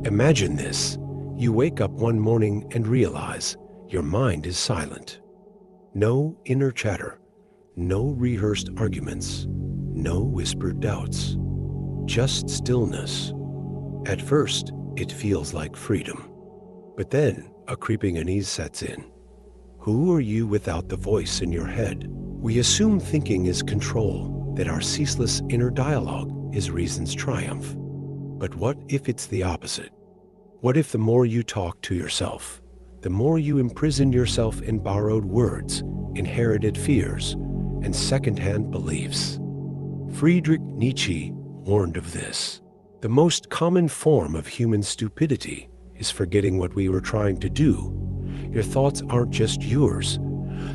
Imagine this. You wake up one morning and realize your mind is silent. No inner chatter, no rehearsed arguments, no whispered doubts, just stillness. At first, it feels like freedom. But then, a creeping unease sets in. Who are you without the voice in your head? We assume thinking is control, that our ceaseless inner dialogue is reason's triumph. But what if it's the opposite? What if the more you talk to yourself, the more you imprison yourself in borrowed words, inherited fears, and second-hand beliefs? Friedrich Nietzsche warned of this. The most common form of human stupidity is forgetting what we were trying to do. Your thoughts aren't just yours.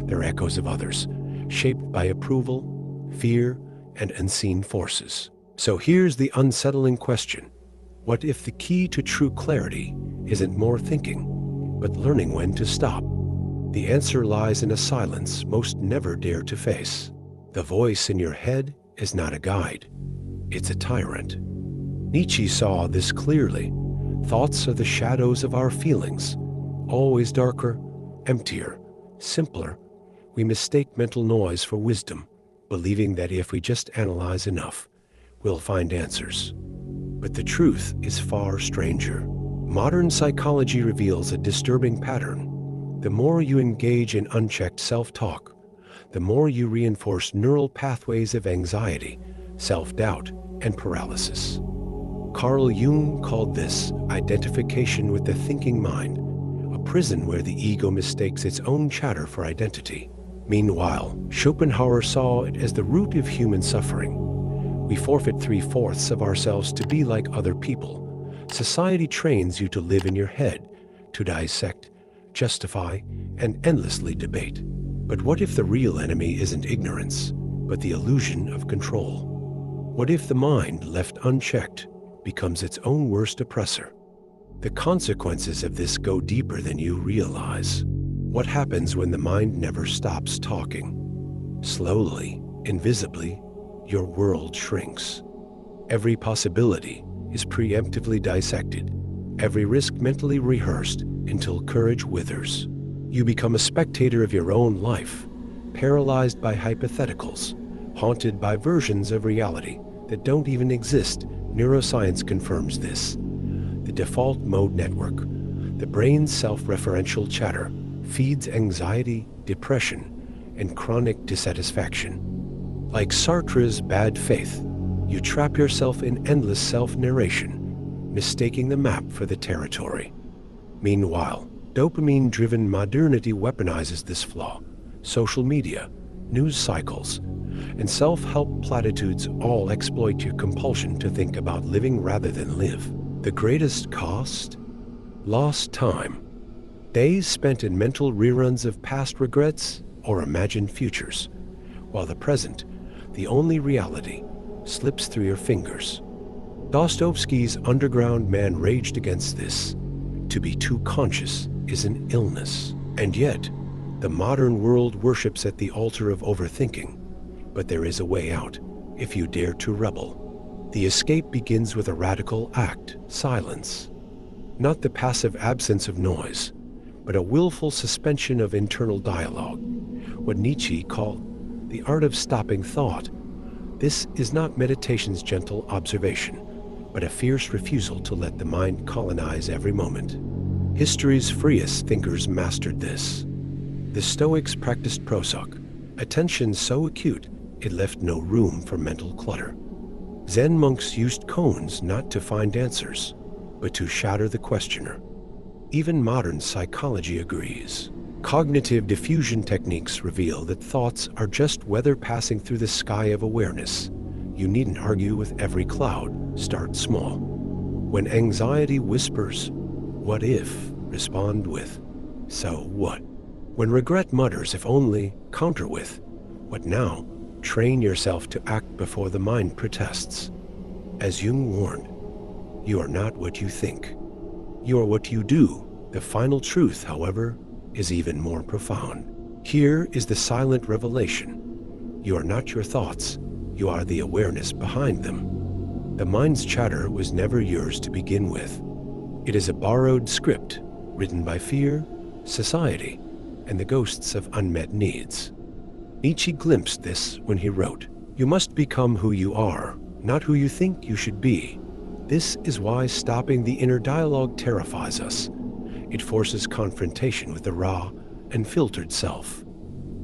They're echoes of others, shaped by approval, fear, and unseen forces. So here's the unsettling question. What if the key to true clarity isn't more thinking, but learning when to stop? The answer lies in a silence most never dare to face. The voice in your head is not a guide. It's a tyrant. Nietzsche saw this clearly. Thoughts are the shadows of our feelings, always darker, emptier, simpler. We mistake mental noise for wisdom, believing that if we just analyze enough, we'll find answers. But the truth is far stranger. Modern psychology reveals a disturbing pattern. The more you engage in unchecked self-talk, the more you reinforce neural pathways of anxiety, self-doubt, and paralysis. Carl Jung called this identification with the thinking mind, a prison where the ego mistakes its own chatter for identity. Meanwhile, Schopenhauer saw it as the root of human suffering. We forfeit 3/4 of ourselves to be like other people. Society trains you to live in your head, to dissect, justify, and endlessly debate. But what if the real enemy isn't ignorance, but the illusion of control? What if the mind, left unchecked, becomes its own worst oppressor? The consequences of this go deeper than you realize. What happens when the mind never stops talking? Slowly, invisibly, your world shrinks. Every possibility is preemptively dissected, every risk mentally rehearsed until courage withers. You become a spectator of your own life, paralyzed by hypotheticals, haunted by versions of reality that don't even exist. Neuroscience confirms this. The default mode network, the brain's self-referential chatter, feeds anxiety, depression, and chronic dissatisfaction. Like Sartre's bad faith, you trap yourself in endless self-narration, mistaking the map for the territory. Meanwhile, dopamine-driven modernity weaponizes this flaw. Social media, news cycles, and self-help platitudes all exploit your compulsion to think about living rather than live. The greatest cost? Lost time. Days spent in mental reruns of past regrets or imagined futures, while the present, the only reality, slips through your fingers. Dostoevsky's Underground Man raged against this. To be too conscious is an illness. And yet, the modern world worships at the altar of overthinking. But there is a way out, if you dare to rebel. The escape begins with a radical act, silence. Not the passive absence of noise, but a willful suspension of internal dialogue, what Nietzsche called the art of stopping thought. This is not meditation's gentle observation, but a fierce refusal to let the mind colonize every moment. History's freest thinkers mastered this. The Stoics practiced prosok, attention so acute it left no room for mental clutter. Zen monks used koans not to find answers, but to shatter the questioner. Even modern psychology agrees. Cognitive diffusion techniques reveal that thoughts are just weather passing through the sky of awareness. You needn't argue with every cloud. Start small. When anxiety whispers, "What if?" respond with, "So what?" When regret mutters, "If only," counter with, "What now?" Train yourself to act before the mind protests. As Jung warned, you are not what you think. You are what you do. The final truth, however, is even more profound. Here is the silent revelation. You are not your thoughts. You are the awareness behind them. The mind's chatter was never yours to begin with. It is a borrowed script written by fear, society, and the ghosts of unmet needs. Nietzsche glimpsed this when he wrote, "You must become who you are, not who you think you should be. This is why stopping the inner dialogue terrifies us. It forces confrontation with the raw and filtered self.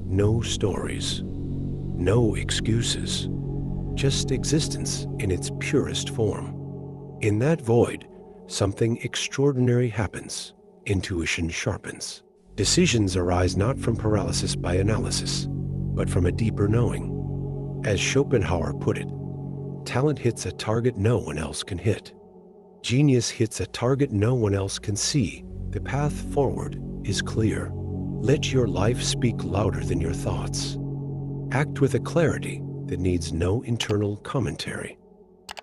No stories, no excuses, just existence in its purest form. In that void, something extraordinary happens. Intuition sharpens. Decisions arise not from paralysis by analysis, but from a deeper knowing. As Schopenhauer put it, talent hits a target no one else can hit. Genius hits a target no one else can see. The path forward is clear. Let your life speak louder than your thoughts. Act with a clarity that needs no internal commentary.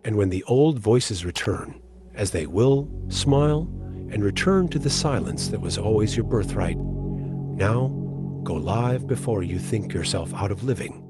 And when the old voices return, as they will, smile and return to the silence that was always your birthright. Now, go live before you think yourself out of living.